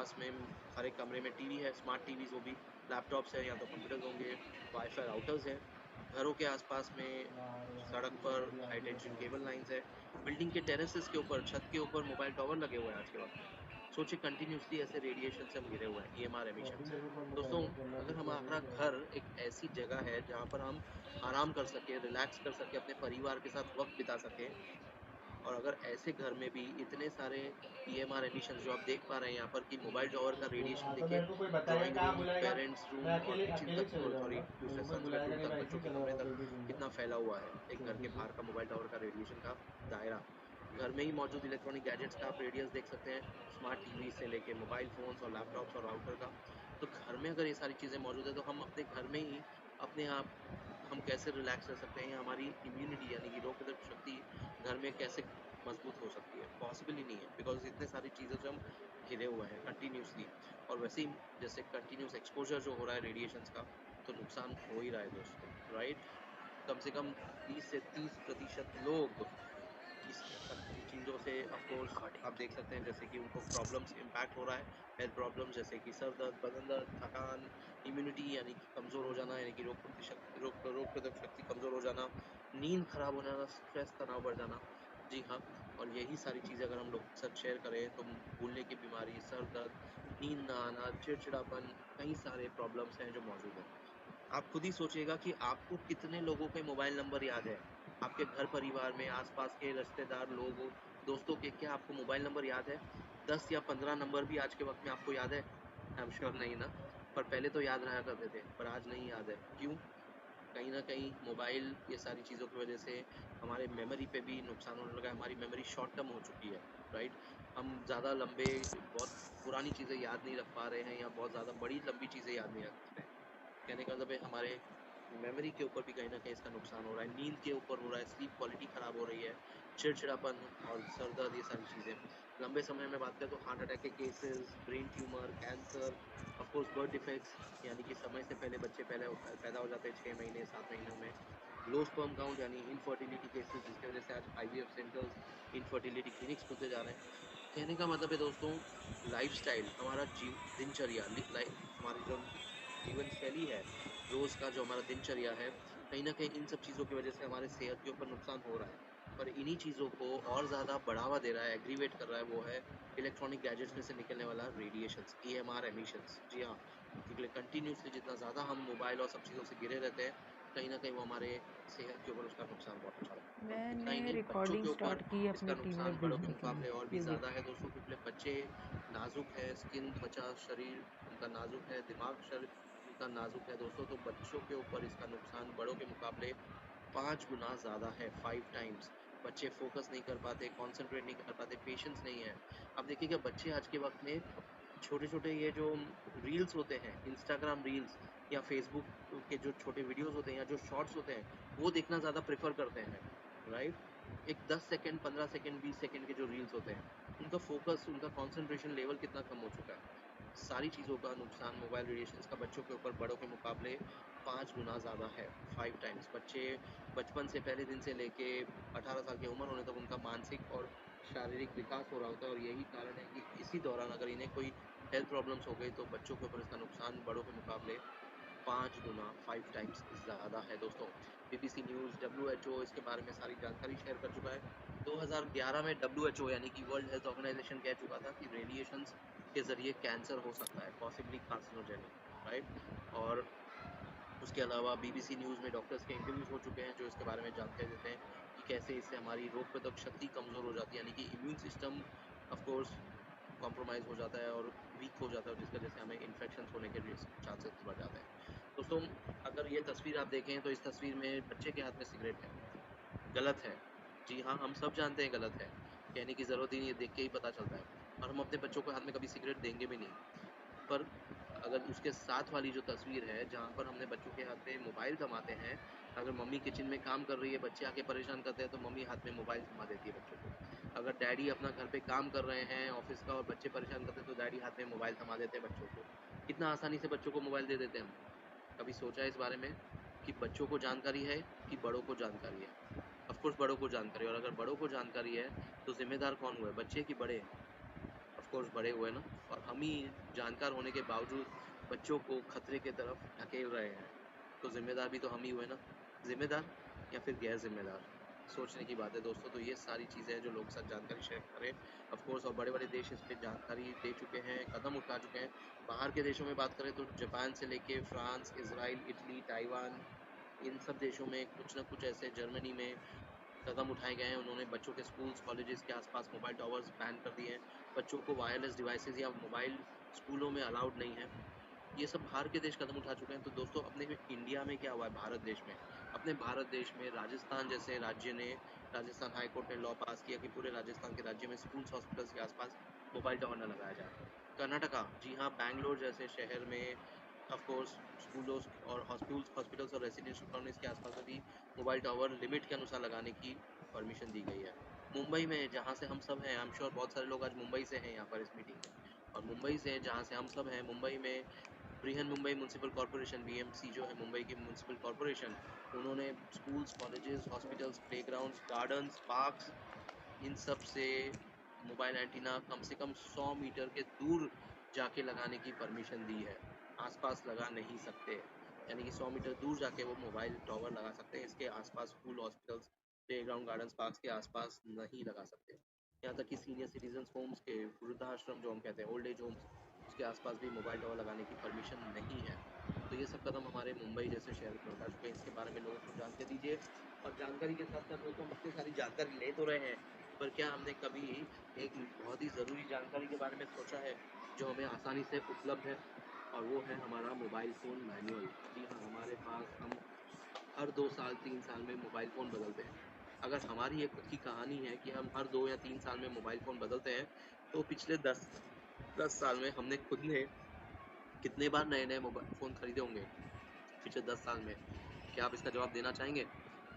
आसपास में हर एक कमरे में टीवी है, स्मार्ट टीवीज़, वो भी लैपटॉप्स है या तो कंप्यूटर्स होंगे, वाई-फाई राउटर्स हैं। घरों के आसपास में सड़क पर हाई टेंशन केबल लाइन्स है, बिल्डिंग के टेरेसेस के ऊपर, छत के ऊपर मोबाइल टॉवर लगे हुए हैं आज के वक़्त में। सोचिए कंटिन्यूअसली ऐसे रेडिएशन से हम घिरे हुए हैं, ईएमआर एमिशन से। दोस्तों, अगर हमारा घर एक ऐसी जगह है जहाँ पर हम आराम कर सकें, रिलैक्स कर सकें, अपने परिवार के साथ वक़्त बिता सकें, और अगर ऐसे घर में भी इतने सारे ईएमआर एमिशंस जो आप देख पा रहे हैं यहाँ पर कि मोबाइल टॉवर का रेडिएशन तो देखिए, मेरे को कोई बताएगा ड्राइंग कहाँ रूम, बुलाएगा। पेरेंट्स मैं रूम और अकेले किचन अकेले तक, चले सॉरी, जाऊंगा, मेरे दूसरे को कोई सनसेट बुलाएगा रूम नहीं, तक, मैं ऐसे बच्चों ही के चला कमरे जाऊंगा, तक कोई भी रूम में। कितना फैला हुआ है एक घर के ठीक है। बाहर का मोबाइल टावर का रेडिएशन का दायरा। घर में ही मौजूद इलेक्ट्रॉनिक गैजेट्स का आप रेडियस देख सकते हैं, स्मार्ट टीवी से लेके मोबाइल फ़ोन्स और लैपटॉप्स और राउटर का। तो घर में अगर ये सारी चीज़ें मौजूद है तो हम अपने घर में ही अपने आप हम कैसे रिलैक्स रह सकते हैं, या हमारी इम्यूनिटी यानी कि रोग प्रतिरोधक शक्ति घर में कैसे मजबूत हो सकती है? पॉसिबल ही नहीं है, बिकॉज़ इतने सारी चीज़ों से हम घिरे हुए हैं कंटिन्यूअसली। और वैसे ही जैसे कंटिन्यूअस एक्सपोज़र जो हो रहा है रेडिएशंस का, तो नुकसान हो ही रहा है दोस्तों, राइट? कम से कम 20 से 30% लोग इस चीज़ों से ऑफ कोर्स आप देख सकते हैं, जैसे कि उनको प्रॉब्लम्स इम्पैक्ट हो रहा है, हेल्थ प्रॉब्लम्स जैसे कि सर दर्द, बदन दर्द, थकान, इम्यूनिटी यानी कि कमज़ोर हो जाना, यानी कि रोग प्रतिरोधक शक्ति कमज़ोर हो जाना, नींद खराब हो जाना, स्ट्रेस, तनाव बढ़ जाना। जी हाँ, और यही सारी चीज़ें अगर हम लोग के साथ शेयर करें तो भूलने की बीमारी, सर दर्द, नींद ना आना, चिड़चिड़ापन, कई सारे प्रॉब्लम्स हैं जो मौजूद हैं। आप खुद ही सोचिएगा कि आपको कितने लोगों के मोबाइल नंबर याद है? आपके घर परिवार में आस-पास के रिश्तेदार लोग, दोस्तों के क्या आपको मोबाइल नंबर याद है? 10 या 15 नंबर भी आज के वक़्त में आपको याद है? आई एम श्योर नहीं ना? पर पहले तो याद रहा करते थे, पर आज नहीं याद है। क्यों? कहीं न कहीं मोबाइल ये सारी चीज़ों की वज़ह से हमारे मेमोरी पे भी नुकसान होने लगा है, हमारी मेमोरी शॉर्ट टर्म हो चुकी है, राइट? हम ज़्यादा लंबे बहुत पुरानी चीज़ें याद नहीं रख पा रहे हैं, या बहुत ज़्यादा बड़ी लंबी चीज़ें याद नहीं रख पा रहे हैं। कहने का मतलब है हमारे मेमोरी के ऊपर भी कहीं न कहीं इसका नुकसान हो रहा है, नींद के ऊपर हो रहा है, स्लीप क्वालिटी खराब हो रही है, चिड़चिड़ापन और सर दर्द, ये सारी चीज़ें। लंबे समय में बात करें तो हार्ट अटैक के cases, brain tumour, cancer, of course birth defects यानी कि समय से पहले बच्चे पैदा हो जाते हैं 6 महीने, 7 महीनों में। लो स्पर्म काउंट यानी इनफर्टिलिटी केसेज़, जिसकी वजह से आज आईवीएफ सेंटर्स, इनफर्टिलिटी क्लिनिक्स खुलते जा रहे हैं। कहने का मतलब है दोस्तों, लाइफ़स्टाइल हमारा दिनचर्या हमारी जो जीवन शैली है, रोज़ का जो हमारा दिनचर्या है, कहीं न कहीं इन सब चीज़ों की वज़ह से हमारे सेहत के ऊपर नुकसान हो रहा है। पर इन्हीं चीज़ों को और ज़्यादा बढ़ावा दे रहा है, एग्रीवेट कर रहा है, वो है इलेक्ट्रॉनिक गैजेट्स में से निकलने वाला रेडिएशंस, ईएमआर एमिशंस। जी हाँ, क्योंकि कंटीन्यूअसली जितना ज़्यादा हम मोबाइल और सब चीज़ों से घिरे रहते हैं, कहीं न कहीं वो हमारे सेहत के ऊपर उसका नुकसान बहुत अच्छा है। और इतना ही मैंने नहीं, बच्चों रिकॉर्डिंग के ऊपर स्टार्ट की है इसका अपनी टीम में नुकसान बड़ों के भेजने के लिए, मुकाबले और भी ये ज़्यादा देखो। है दोस्तों, क्योंकि बच्चे नाज़ुक है, स्किन, त्वचा, शरीर उनका नाज़ुक है, दिमाग उनका नाज़ुक है दोस्तों, तो बच्चों के ऊपर इसका नुकसान बड़ों के मुकाबले 5 गुना ज़्यादा है, 5 टाइम्स। बच्चे फ़ोकस नहीं कर पाते, कॉन्संट्रेट नहीं कर पाते, पेशेंस नहीं है। अब देखिएगा बच्चे आज के वक़्त में छोटे-छोटे ये जो रील्स होते हैं, इंस्टाग्राम रील्स या फ़ेसबुक के जो छोटे वीडियोज़ होते हैं या जो शॉर्ट्स होते हैं, वो देखना ज़्यादा प्रेफ़र करते हैं, राइट? एक 10 सेकंड, 15 सेकंड, 20 सेकंड के जो रील्स होते हैं, उनका फ़ोकस, उनका कॉन्संट्रेशन लेवल कितना कम हो चुका है। सारी चीज़ों का नुकसान मोबाइल रेडिएशंस का बच्चों के ऊपर बड़ों के मुकाबले 5 गुना ज़्यादा है, 5 टाइम्स। बच्चे बचपन से पहले दिन से लेके 18 साल की उम्र होने तक उनका मानसिक और शारीरिक विकास हो रहा होता है, और यही कारण है कि इसी दौरान अगर इन्हें कोई हेल्थ प्रॉब्लम्स हो गई तो बच्चों के ऊपर इसका नुकसान बड़ों के मुकाबले 5 गुना, 5 टाइम्स ज़्यादा है दोस्तों। बीबीसी न्यूज़, डब्ल्यूएचओ इसके बारे में सारी जानकारी शेयर कर चुका है। 2011 में डब्ल्यूएचओ यानी कि वर्ल्ड हेल्थ ऑर्गनाइज़ेशन कह चुका था कि रेडिएशंस के ज़रिए कैंसर हो सकता है, पॉसिबली कार्सिनोजेनिक, राइट? और उसके अलावा बीबीसी न्यूज़ में डॉक्टर्स के इंटरव्यूज़ हो चुके हैं, जो इसके बारे में जानकारी देते हैं कि कैसे इससे हमारी रोग प्रतिरोधक शक्ति कमज़ोर हो जाती है, यानी कि immune system of course compromise हो जाता है और वीक हो जाता है, जिसकी वजह से हमें इन्फेक्शंस होने के रिस्क चांसेस बढ़ जाते हैं। दोस्तों, अगर ये तस्वीर आप देखें तो इस तस्वीर में बच्चे के हाथ में सिगरेट है, गलत है। जी हाँ, हम सब जानते हैं गलत है, कहने की ज़रूरत ही नहीं है, देख के ही पता चलता है, और हम अपने बच्चों को हाथ में कभी सिगरेट देंगे भी नहीं। पर अगर उसके साथ वाली जो तस्वीर है, जहाँ पर हमने बच्चों के हाथ में मोबाइल थमाते हैं, अगर मम्मी किचन में काम कर रही है, बच्चे आके परेशान करते हैं, तो मम्मी हाथ में मोबाइल थमा देती है बच्चों को। अगर डैडी अपना घर पे काम कर रहे हैं ऑफ़िस का और बच्चे परेशान करते हैं, तो डैडी हाथ में मोबाइल थमा देते हैं बच्चों को। कितना आसानी से बच्चों को मोबाइल दे देते हैं हम। कभी सोचा है इस बारे में कि बच्चों को जानकारी है कि बड़ों को जानकारी है? ऑफ़ कोर्स बड़ों को जानकारी है, और अगर बड़ों को जानकारी है, तो ज़िम्मेदार कौन हुए, बच्चे कि बड़े? ऑफ कोर्स बड़े हुए ना, और हम ही जानकार होने के बावजूद बच्चों को खतरे के तरफ धकेल रहे हैं। तो जिम्मेदार भी तो हम ही हुए ना, जिम्मेदार या फिर गैर जिम्मेदार, सोचने की बात है दोस्तों। तो ये सारी चीज़ें हैं जो लोगों के साथ जानकारी शेयर करें ऑफ कोर्स, और बड़े बड़े देश इस पे जानकारी दे चुके हैं, कदम उठा चुके हैं। बाहर के देशों में बात करें तो जापान से लेके फ्रांस, इसराइल, इटली, ताइवान, इन सब देशों में कुछ ना कुछ ऐसे, जर्मनी में कदम उठाए गए हैं। उन्होंने बच्चों के स्कूल्स कॉलेजेस के आसपास मोबाइल टावर्स बैन कर दिए हैं। बच्चों को वायरलेस डिवाइसेस या मोबाइल स्कूलों में अलाउड नहीं है। ये सब बाहर के देश कदम उठा चुके हैं। तो दोस्तों अपने इंडिया में क्या हुआ है, भारत देश में, अपने भारत देश में राजस्थान जैसे राज्य ने, राजस्थान हाई कोर्ट ने लॉ पास किया कि पूरे राजस्थान के राज्य में स्कूल्स हॉस्पिटल्स के आसपास मोबाइल टावर न लगाया जाए। कर्नाटका, जी हाँ, बैंगलोर जैसे शहर में ऑफ कोर्स स्कूलों और हॉस्पिटल्स और रेसिडेंशियल कॉलोनीज के आसपास में भी मोबाइल टावर लिमिट के अनुसार लगाने की परमिशन दी गई है। मुंबई में, जहाँ से हम सब हैं, आई एम श्योर बहुत सारे लोग आज मुंबई से हैं यहाँ पर इस मीटिंग में, और मुंबई से जहाँ से हम सब हैं, मुंबई में Brihanmumbai municipal corporation, BMC जो है मुंबई की म्यूनसिपल कॉरपोरेशन, उन्होंने schools, colleges, hospitals, playgrounds, gardens, parks, इन सब से मोबाइल एंटीना कम से कम 100 मीटर के दूर जाके लगाने की परमिशन दी है। आसपास लगा नहीं सकते, यानी कि 100 मीटर दूर जाके वो मोबाइल टावर लगा सकते हैं। इसके आसपास school, hospitals, playground, gardens, parks के आसपास नहीं लगा सकते। यहाँ तक कि सीनियर सिटीजन होम्स के, वृद्धाश्रम जो हम कहते हैं, ओल्ड एज होम्स, उसके आसपास भी मोबाइल टावर लगाने की परमिशन नहीं है। तो ये सब कदम हमारे मुंबई जैसे शहर में उठा चुके हैं। इसके बारे में लोगों को जानकारी दीजिए, और जानकारी के साथ साथ दोस्तों हम इतनी सारी जानकारी ले तो रहे हैं, पर क्या हमने कभी एक बहुत ही ज़रूरी जानकारी के बारे में सोचा है जो हमें आसानी से उपलब्ध है, और वो है हमारा मोबाइल फ़ोन मैनुअल। जी हाँ, हमारे पास, हम हर 2 साल 3 साल में मोबाइल फ़ोन बदलते हैं। अगर हमारी एक खुद की कहानी है कि हम हर 2 या 3 साल में मोबाइल फ़ोन बदलते हैं, तो पिछले 10 साल में हमने खुद ने कितने बार नए नए मोबाइल फ़ोन खरीदे होंगे पिछले 10 साल में? क्या आप इसका जवाब देना चाहेंगे?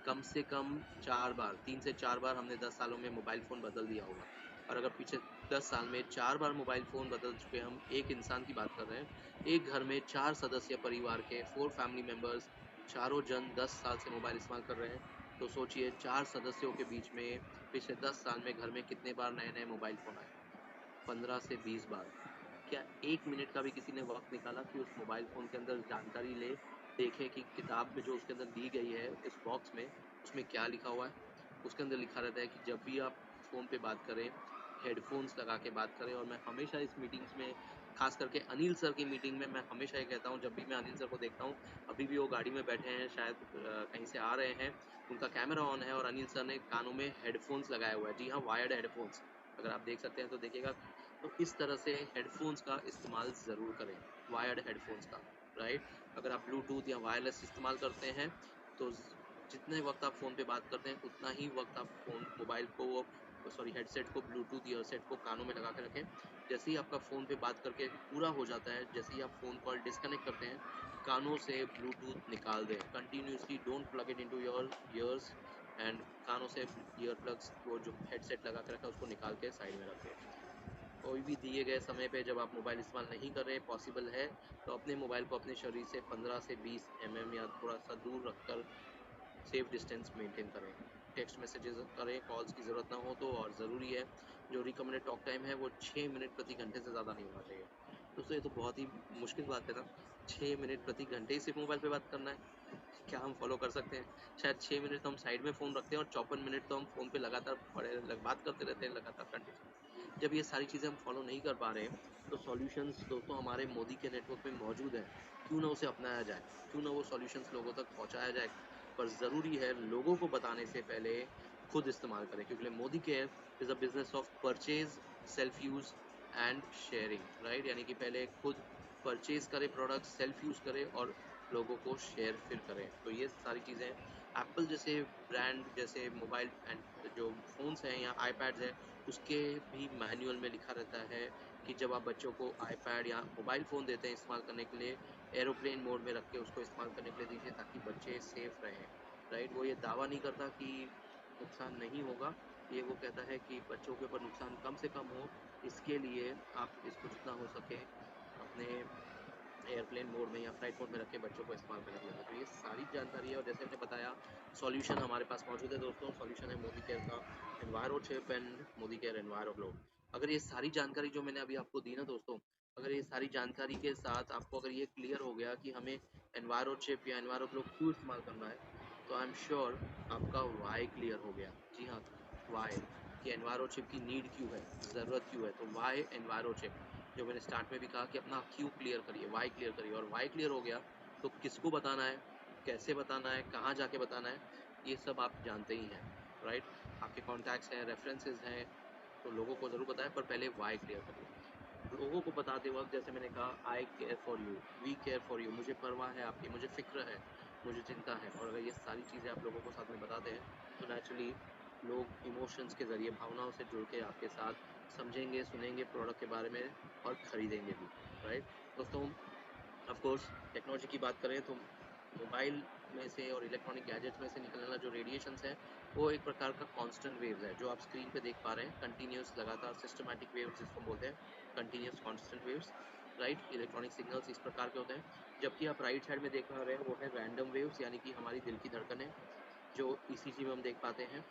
कम से कम 4 बार, 3 से 4 बार हमने 10 सालों में मोबाइल फ़ोन बदल दिया होगा। और अगर पीछे 10 साल में 4 बार मोबाइल फ़ोन बदल चुके हैं, हम एक इंसान की बात कर रहे हैं, एक घर में 4 सदस्य परिवार के, 4 फैमिली मेंबर्स, चारों जन 10 साल से मोबाइल इस्तेमाल कर रहे हैं, तो सोचिए 4 सदस्यों के बीच में पिछले 10 साल में घर में कितने बार नए नए मोबाइल फ़ोन आए? 15 से 20 बार। क्या 1 मिनट का भी किसी ने वक्त निकाला कि उस मोबाइल फ़ोन के अंदर जानकारी ले, देखे कि किताब में जो उसके अंदर दी गई है, इस बॉक्स में, उसमें क्या लिखा हुआ है? उसके अंदर लिखा रहता है कि जब भी आप फ़ोन पे बात करें, हेडफोन्स लगा के बात करें। और मैं हमेशा इस मीटिंग्स में, खास करके अनिल सर की मीटिंग में, मैं हमेशा ये कहता हूँ, जब भी मैं अनिल सर को देखता हूँ, अभी भी वो गाड़ी में बैठे हैं, शायद कहीं से आ रहे हैं, उनका कैमरा ऑन है और अनिल सर ने कानों में हेडफोन्स लगाया हुआ है। जी हाँ, वायर्ड हेडफोन्स, अगर आप देख सकते हैं तो देखिएगा। तो इस तरह से हेडफोन्स का इस्तेमाल ज़रूर करें, वायर्ड हेडफोन्स का, राइट। अगर आप ब्लूटूथ या वायरलेस इस्तेमाल करते हैं, तो जितने वक्त आप फ़ोन पे बात करते हैं, उतना ही वक्त आप मोबाइल को, सॉरी, हेडसेट को, ब्लूटूथ ईयरसेट को कानों में लगा के रखें। जैसे ही आपका फ़ोन पे बात करके पूरा हो जाता है, जैसे ही आप फ़ोन कॉल डिस्कनेक्ट करते हैं, कानों से ब्लूटूथ निकाल दें continuously. Don't plug it into your ears, and कानों से ईयर प्लग्स, वो जो हेडसेट लगा के रखा है, उसको निकाल के साइड में रख दें। कोई भी दिए गए समय पे जब आप मोबाइल इस्तेमाल नहीं कर रहे, पॉसिबल है तो अपने मोबाइल को अपने शरीर से 15 से 20 mm या थोड़ा सा दूर रखकर सेफ डिस्टेंस मेंटेन करें। टेक्स्ट मैसेजेस करें, कॉल्स की ज़रूरत ना हो तो, और ज़रूरी है, जो रिकमेंडेड टॉक टाइम है वो 6 मिनट प्रति घंटे से ज़्यादा नहीं होना चाहिए। दोस्तों ये तो बहुत ही मुश्किल बात है ना, 6 मिनट प्रति घंटे ही सिर्फ मोबाइल पे बात करना है। क्या हम फॉलो कर सकते हैं? शायद 6 मिनट तो हम साइड में फ़ोन रखते हैं, और 54 मिनट तो हम फ़ोन पे लगातार बात करते रहते हैं लगातार कंटिन्यू। जब ये सारी चीज़ें हम फॉलो नहीं कर पा रहे हैं, तो सॉल्यूशंस दोस्तों हमारे मोदी के नेटवर्क में मौजूद है। क्यों ना उसे अपनाया जाए, क्यों ना वो सॉल्यूशंस लोगों तक पहुंचाया जाए। पर ज़रूरी है लोगों को बताने से पहले खुद इस्तेमाल करें, क्योंकि Modi care is a business of purchase, self use and sharing, right. यानी कि पहले खुद परचेज करें प्रोडक्ट, सेल्फ यूज़ करें, और लोगों को शेयर फिर करें। तो ये सारी चीज़ें, एप्पल जैसे ब्रांड, जैसे मोबाइल एंड जो फ़ोन्स हैं या आईपैड्स हैं, उसके भी मैनुअल में लिखा रहता है कि जब आप बच्चों को आईपैड या मोबाइल फ़ोन देते हैं इस्तेमाल करने के लिए, एरोप्लेन मोड में रख के उसको इस्तेमाल करने के लिए दीजिए, ताकि बच्चे सेफ रहें, राइट। वो ये दावा नहीं करता कि नुकसान नहीं होगा, ये वो कहता है कि बच्चों के ऊपर नुकसान कम से कम हो, इसके लिए आप इसको जितना हो सके अपने एयरप्लेन मोड में या फ्लाइट मोड में रख के बच्चों को इस्तेमाल करने के लिए। तो ये सारी जानकारी है, और जैसे मैंने बताया, सॉल्यूशन हमारे पास मौजूद है दोस्तों। सॉल्यूशन है मोदी केयर का enviro chip and Modi care enviro glow. अगर ये सारी जानकारी जो मैंने अभी आपको दी ना दोस्तों, अगर ये सारी जानकारी के साथ आपको अगर ये क्लियर हो गया कि हमें एनवायरो चिप या एनवायरो ग्लो क्यों इस्तेमाल करना है, तो आई एम श्योर आपका वाई क्लियर हो गया। जी हाँ, वाई, कि एनवायरो चिप की नीड क्यों है, ज़रूरत क्यों है, तो वाई एनवायरो चिप, जो मैंने स्टार्ट में भी कहा कि अपना क्यों क्लियर करिए, वाई क्लियर करिए, और वाई क्लियर हो गया तो किसको बताना है, कैसे बताना है, कहाँ जाके बताना है, ये सब आप जानते ही हैं, राइट। आपके कॉन्टैक्ट्स हैं, रेफरेंसेस हैं, तो लोगों को ज़रूर बताएं, पर पहले वाई क्लियर करिए। लोगों को बताते वक्त जैसे मैंने कहा, I care for you, we care for you, मुझे परवाह है आपकी, मुझे फिक्र है, मुझे चिंता है, और अगर ये सारी चीज़ें आप लोगों को साथ में बताते हैं तो नेचुरली लोग इमोशंस के ज़रिए, भावनाओं से जुड़ के आपके साथ समझेंगे, सुनेंगे प्रोडक्ट के बारे में और ख़रीदेंगे भी, राइट। दोस्तों, ऑफ कोर्स टेक्नोलॉजी की बात करें तो मोबाइल में से और इलेक्ट्रॉनिक गैजेट्स में से निकलने वाला जो रेडिएशंस है वो एक प्रकार का कांस्टेंट वेव्स है, जो आप स्क्रीन पे देख पा रहे हैं, कंटिन्यूस, लगातार, सिस्टमैटिक वेव्स जिसको बोलते हैं, continuous constant waves, right. Electronic signals इस प्रकार के होते हैं। जबकि आप राइट साइड में देख पा रहे हैं वो है रैंडम वेव्स, यानी कि हमारी दिल की धड़कनें, जो ईसीजी में हम देख पाते हैं।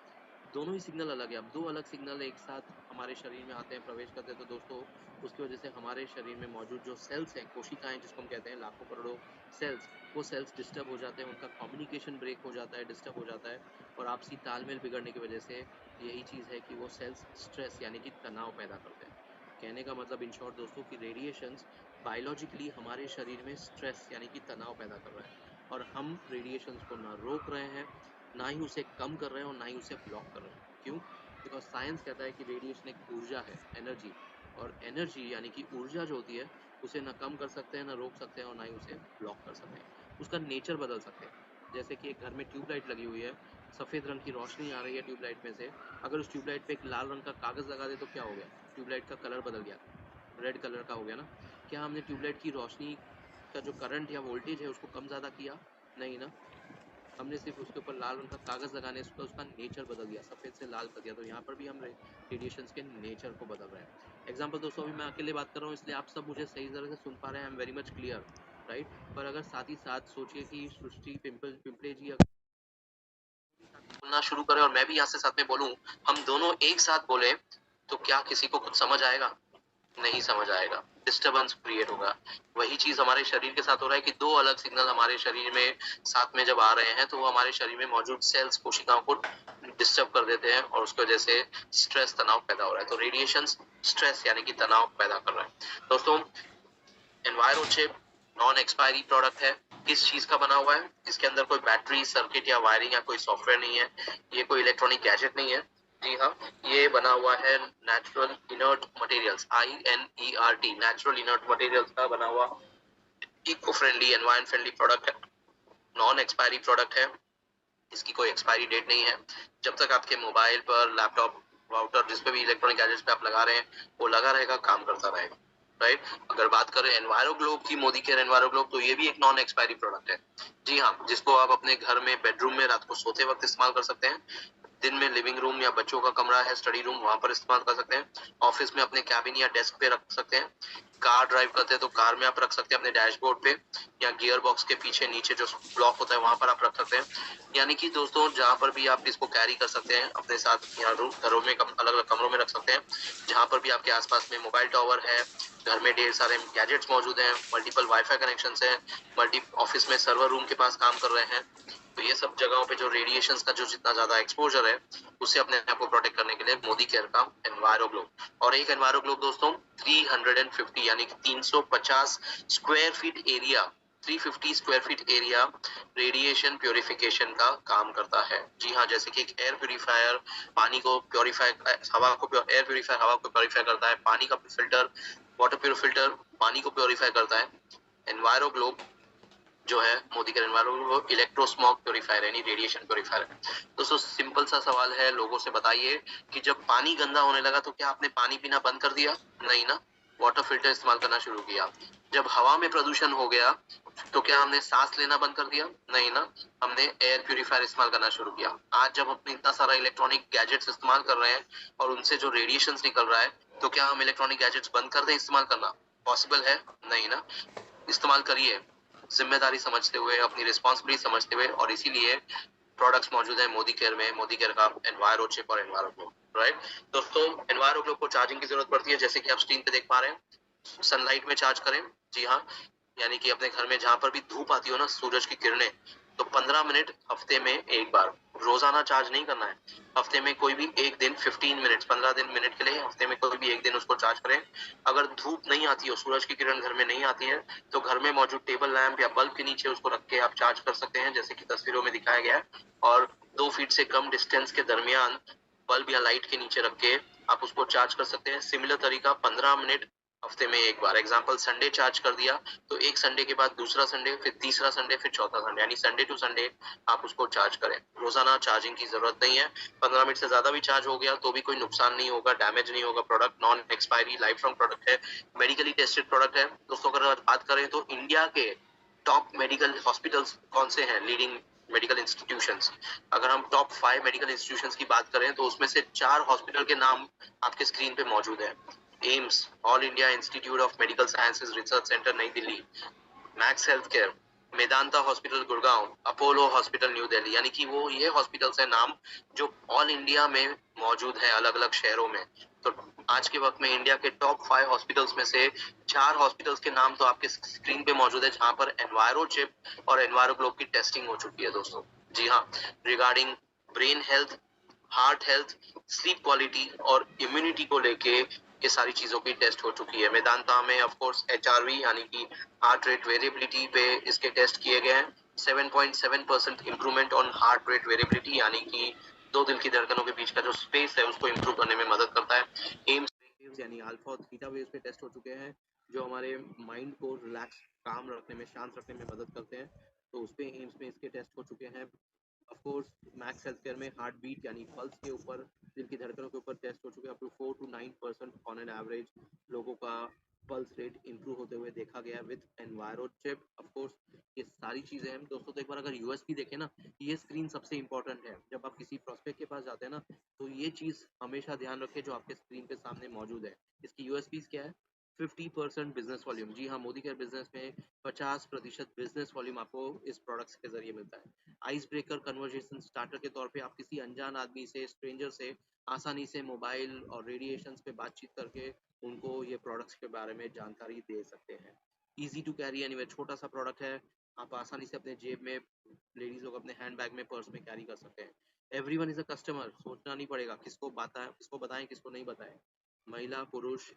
दोनों ही सिग्नल अलग है। अब दो अलग सिग्नल एक साथ हमारे शरीर में आते हैं, प्रवेश करते हैं, तो दोस्तों उसकी वजह से हमारे शरीर में मौजूद जो सेल्स हैं, कोशिकाएं जिसको हम कहते हैं, लाखों करोड़ों सेल्स, वो सेल्स डिस्टर्ब हो जाते हैं, उनका कम्युनिकेशन ब्रेक हो जाता है, डिस्टर्ब हो जाता है, और आपसी तालमेल बिगड़ने की वजह से यही चीज़ है कि वो सेल्स स्ट्रेस यानी कि तनाव पैदा करते हैं। कहने का मतलब इन शॉर्ट दोस्तों कि रेडिएशंस बायोलॉजिकली हमारे शरीर में स्ट्रेस यानी कि तनाव पैदा कर रहा है, और हम रेडिएशंस को ना रोक रहे हैं, ना ही उसे कम कर रहे हैं, और ना ही उसे ब्लॉक कर रहे हैं। क्यों? बिकॉज साइंस कहता है कि रेडिएशन एक ऊर्जा है, एनर्जी, और एनर्जी यानी कि ऊर्जा जो होती है उसे ना कम कर सकते हैं, ना रोक सकते हैं, और ना ही उसे ब्लॉक कर सकते हैं। उसका नेचर बदल सकते हैं। जैसे कि एक घर में ट्यूबलाइट लगी हुई है, सफ़ेद रंग की रोशनी आ रही है ट्यूबलाइट में से, अगर उस ट्यूबलाइट पे एक लाल रंग का कागज़ लगा दे तो क्या हो गया? ट्यूबलाइट का कलर बदल गया, रेड कलर का हो गया ना। क्या हमने ट्यूबलाइट की रोशनी का जो करंट या वोल्टेज है उसको कम ज़्यादा किया? नहीं ना। हमने सिर्फ उसके ऊपर लाल रंग का कागज़ लगाने से उसका नेचर बदल दिया, सफ़ेद से लाल कर दिया। तो यहाँ पर भी हम रेडिएशंस के नेचर को बदल रहे हैं। एग्जाम्पल दोस्तों, अभी मैं अकेले बात कर रहा हूँ इसलिए आप सब मुझे सही तरह से सुन पा रहे हैं, I am very much clear, right. पर अगर साथ ही साथ सोचिए कि सृष्टि पिंपले जी बोलना शुरू करें और मैं भी यहाँ से साथ में बोलूँ, हम दोनों एक साथ बोले, तो क्या किसी को कुछ समझ आएगा? नहीं समझ आएगा, डिस्टर्बेंस क्रिएट होगा। वही चीज हमारे शरीर के साथ हो रहा है कि दो अलग सिग्नल हमारे शरीर में साथ में जब आ रहे हैं तो वो हमारे शरीर में मौजूद सेल्स, कोशिकाओं को डिस्टर्ब कर देते हैं, और उसकी वजह से स्ट्रेस, तनाव पैदा हो रहा है। तो रेडिएशन स्ट्रेस यानी कि तनाव पैदा कर रहा है। दोस्तों, enviro chip non expiry product है। किस चीज का बना हुआ है? इसके अंदर कोई बैटरी, सर्किट या वायरिंग या कोई सॉफ्टवेयर नहीं है, ये कोई इलेक्ट्रॉनिक गैजेट नहीं है। जी हाँ, ये बना हुआ है natural inert materials, INERT, natural inert materials का बना हुआ eco friendly, environment friendly product है। नॉन एक्सपायरी प्रोडक्ट है, इसकी कोई एक्सपायरी डेट नहीं है। जब तक आपके मोबाइल पर, लैपटॉप, राउटर, जिस पे भी इलेक्ट्रॉनिक गैजेट्स पे आप लगा रहे हैं, वो लगा रहेगा, काम करता रहेगा, राइट। अगर बात करें एनवायरो ग्लोब की, मोदी केयर एनवायरो ग्लोब, तो ये भी एक नॉन एक्सपायरी प्रोडक्ट है। जी हाँ, जिसको आप अपने घर में, बेडरूम में रात को सोते वक्त इस्तेमाल कर सकते हैं। दिन में लिविंग रूम या बच्चों का कमरा है, स्टडी रूम, वहां पर इस्तेमाल कर सकते हैं। ऑफिस में अपने कैबिन या डेस्क पे रख सकते हैं। कार ड्राइव करते हैं तो कार में आप रख सकते हैं, अपने डैशबोर्ड पे, या गियर बॉक्स के पीछे नीचे जो ब्लॉक होता है वहां पर आप रख सकते हैं। यानी कि दोस्तों, जहां पर भी आप इसको कैरी कर सकते हैं अपने साथ, या घरों में अलग अलग कमरों में रख सकते हैं, जहां पर भी आपके आसपास में मोबाइल टावर है, घर में ढेर सारे गैजेट्स मौजूद हैं, मल्टीपल वाईफाई कनेक्शन है, मल्टी ऑफिस में सर्वर रूम के पास काम कर रहे हैं, तो ये सब जगहों पे जो रेडिएशंस का जो जितना ज्यादा एक्सपोजर है, उससे अपने आप को प्रोटेक्ट करने के लिए मोदी केयर का एनवायरो ग्लोब। और एक एनवायरो ग्लोब दोस्तों 350 यानी कि 350 square feet area, 350 square feet area radiation purification का काम करता है। जी हाँ, जैसे कि एक एयर प्योरीफायर पानी को प्योरीफाई, हवा को, एयर प्योरीफायर हवा को प्योरीफाई करता है, पानी का फिल्टर, वाटर प्योर फिल्टर पानी को प्योरीफाई करता है, एनवायरो ग्लोब जो है मोदी केयर एनवायरो वो इलेक्ट्रोस्मॉग प्योरीफायर यानी रेडिएशन प्योरीफायर है। दोस्तों, सिंपल सा सवाल है, लोगों से बताइए कि जब पानी गंदा होने लगा तो क्या आपने पानी पीना बंद कर दिया? नहीं ना, वाटर फिल्टर इस्तेमाल करना शुरू किया। जब हवा में प्रदूषण हो गया तो क्या हमने सांस लेना बंद कर दिया? नहीं ना, हमने एयर प्यूरिफायर इस्तेमाल करना शुरू किया। आज जब हम इतना सारा इलेक्ट्रॉनिक गैजेट्स इस्तेमाल कर रहे हैं और उनसे जो रेडिएशन निकल रहा है, तो क्या हम इलेक्ट्रॉनिक गैजेट्स बंद कर दें इस्तेमाल करना? पॉसिबल है? नहीं ना। इस्तेमाल करिए, जिम्मेदारी समझते हुए, अपनी रिस्पॉन्सिबिलिटी समझते हुए, और इसीलिए प्रोडक्ट्स मौजूद है मोदी केयर में, मोदी केयर का एनवायरो चिप और एनवायरो ग्लो, राइट दोस्तों। एनवायरो ग्लो को चार्जिंग की जरूरत पड़ती है, जैसे कि आप स्क्रीन पे देख पा रहे हैं। सनलाइट में चार्ज करें, जी हाँ, यानी कि अपने घर में जहां पर भी धूप आती हो ना, सूरज की किरणें, तो 15 मिनट हफ्ते में एक बार, रोजाना चार्ज नहीं करना है। हफ्ते में कोई भी एक दिन 15 मिनट, 15 दिन मिनट के लिए हफ्ते में कोई भी एक दिन उसको चार्ज करें। अगर धूप नहीं आती हो, सूरज की किरण घर में नहीं आती है, तो घर में मौजूद टेबल लैंप या बल्ब के नीचे उसको रख के आप चार्ज कर सकते हैं, जैसे कि तस्वीरों में दिखाया गया है। और 2 फीट से कम डिस्टेंस के दरमियान बल्ब या लाइट के नीचे रख के आप उसको चार्ज कर सकते हैं। सिमिलर तरीका 15 मिनट हफ्ते में एक बार, एग्जाम्पल संडे चार्ज कर दिया, तो एक संडे के बाद दूसरा संडे, फिर तीसरा संडे, फिर चौथा संडे, यानी संडे टू संडे आप उसको चार्ज करें। रोजाना चार्जिंग की जरूरत नहीं है। 15 मिनट से ज्यादा भी चार्ज हो गया तो भी कोई नुकसान नहीं होगा, डैमेज नहीं होगा। Product non expiry life long product है, मेडिकली टेस्टेड प्रोडक्ट है। दोस्तों अगर बात करें तो इंडिया के टॉप मेडिकल हॉस्पिटल्स कौन से हैं, लीडिंग मेडिकल इंस्टीट्यूशंस, अगर हम टॉप 5 मेडिकल इंस्टीट्यूशंस की बात करें तो उसमें से 4 हॉस्पिटल के नाम आपके स्क्रीन पे मौजूद है। AIIMS, all India institute of medical sciences research centre नई Delhi, Max health care, Medanta hospital Gurgaon, Apollo hospital new Delhi, यानी कि वो ये हॉस्पिटल्स है नाम जो ऑल इंडिया में मौजूद है, अलग अलग शहरों में। तो आज के वक्त में इंडिया के टॉप 5 हॉस्पिटल्स में से 4 हॉस्पिटल्स के नाम तो आपके स्क्रीन पे मौजूद है, जहां पर एनवायरो चिप और एनवायरो ग्लोब की टेस्टिंग हो चुकी है दोस्तों। जी हाँ, regarding brain health, heart health, sleep quality और इम्यूनिटी को लेके ये सारी चीजों की टेस्ट हो चुकी है। मेदांता में ऑफ कोर्स एचआरवी यानी कि हार्ट रेट वेरिएबिलिटी पे इसके टेस्ट किए गए हैं। 7.7% improvement on heart rate variability, यानी कि दो दिल की धड़कनों के बीच का जो स्पेस है उसको इंप्रूव करने में मदद करता है। एम्स वेव्स यानी अल्फा और थीटा वेव्स पे टेस्ट हो चुके हैं, जो हमारे माइंड को रिलैक्स, काम रखने में, शांत रखने में मदद करते हैं। तो उस पे एम्स में इसके टेस्ट हो चुके हैं। Of course max health care में हार्ट बीट यानी पल्स के ऊपर, दिल की धड़कनों के ऊपर टेस्ट हो चुके हैं। Up to 4 to 9% on an average लोगों का पल्स रेट इंप्रूव होते हुए देखा गया with Enviro chip. Of course ये सारी चीजें हैं दोस्तों। तो एक बार अगर यूएसपी देखें ना, ये स्क्रीन सबसे इंपॉर्टेंट है। जब आप किसी प्रोस्पेक्ट के पास जाते हैं ना, तो ये चीज हमेशा ध्यान रखें जो आपके स्क्रीन पे सामने मौजूद है। इसकी यूएसपी क्या है? 50% बिजनेस वॉल्यूम। जी हाँ, मोदी केयर बिजनेस में 50% बिजनेस वॉल्यूम आपको इस प्रोडक्ट्स के जरिए मिलता है। आइस ब्रेकर कन्वर्जेशन स्टार्टर के तौर पे आप किसी अनजान आदमी से, स्ट्रेंजर से आसानी से मोबाइल और रेडिएशन पे बातचीत करके उनको ये प्रोडक्ट्स के बारे में जानकारी दे सकते हैं। इजी टू कैरी एनीवेयर, छोटा सा प्रोडक्ट है, आप आसानी से अपने जेब में, लेडीज लोग अपने हैंड बैग में, पर्स में कैरी कर सकते हैं। एवरीवन इज अ कस्टमर, सोचना नहीं पड़ेगा किसको बताएं, किसको नहीं बताएं। महिला, पुरुष,